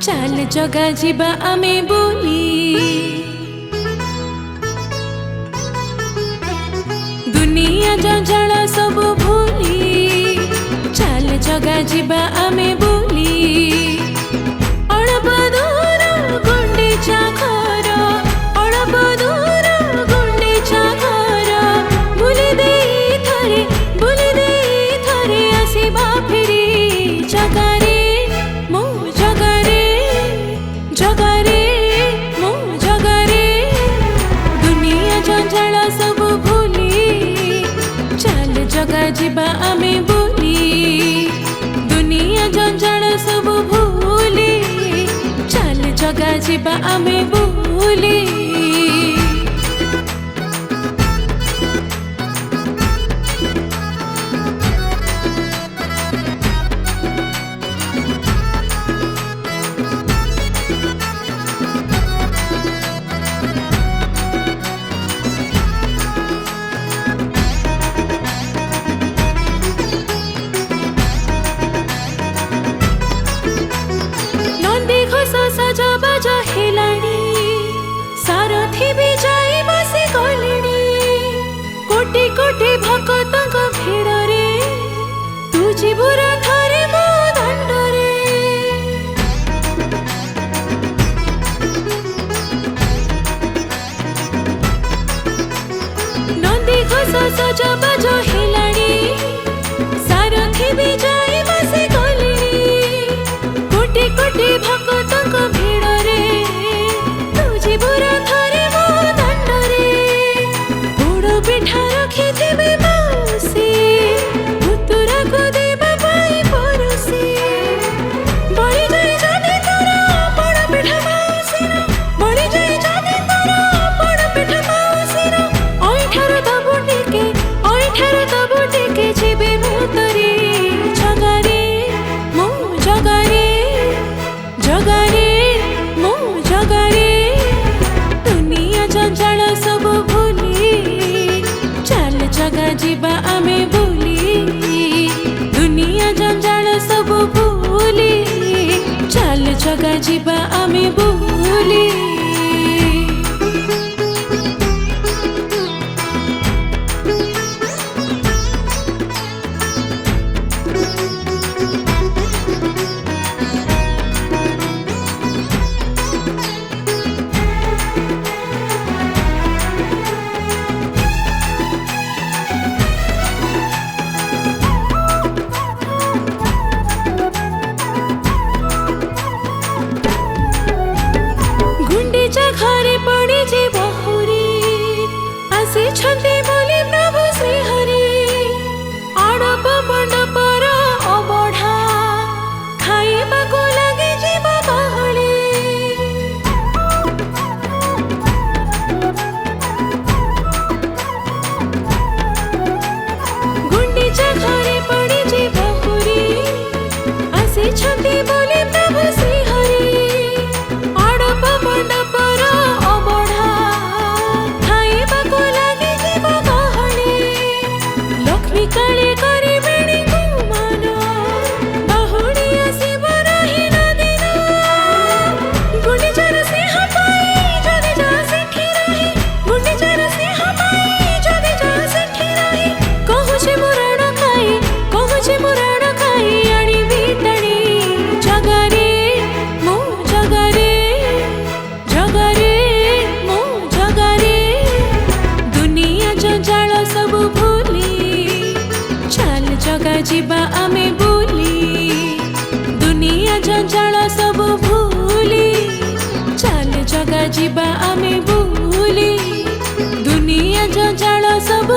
चाल जगा जीवा आमे बुली दुनिया जंजाल सब भूली चाल जगा जीवा आमे बुली अळप दूर गुंडीचा घर अळप दूर गुंडीचा घर बुली देई थरे आसीबा फिरी जगारे मो जगारे जगारे मो जगारे दुनिया जंजाल सब भूली चाल जगा जीवा आमे बुली दुनिया जंजाल सब भूली चाल जगा जीवा आमे बुली सजबाज हेलाणी सारथी भी जाई बसी गलेणी कोटी कोटी भक्तक भिड़रे तू जीवर थरे मो दंडरे नंदी घोष सजबाज हेलाणी सारथी भी जाई बसी गलेणी कोटी कोटी भक्तक भिड़रे तू जीवर थरे मो दंडरे गोड़ पिठा रखिथिबे माउसी पुतुरा को देबा पाई परोसी बळी जाई जाने तोरा बड़ पिठा माउसी बळी जाई जाने तोरा बड़ पिठा माउसी ओइठार दबु टिके जीवे भूतरे जगारे मो जगारे जगारे मो जगारे दुनिया जंजाल सब भूली चाल जगा जीवा आमे बुली दुनिया जंजाल सब भूली चाल जगा जीवा आमे बुली घरे पड़ी जे बहुरी आसी छंती बोली प्रभु श्री हरि आड़प मंडपर अबढ़ा खाइबा को लगे जीव गहली गुंडीचा घरे पड़ी जे बहुरी आसी छंती बोली प्रभु श्री हरि आड़प मंडपर काले करे बेणी गुमान बाहुड़ी आसीब रही न दिन गुंडीचार सिंह पाई जदि जा सेठी रही गुंडीचार सिंह पाई जदि जा सेठी रही कहूछि मुराण खाई आनी बीतणी जगारे मो जगारे जगारे मो जगारे दुनिया जंजाल सब भूली चाल जगा जीवा आमे बुली दुनिया जंजाल सब भूली चाल जगा जीवा आमे बुली दुनिया जंजाल सब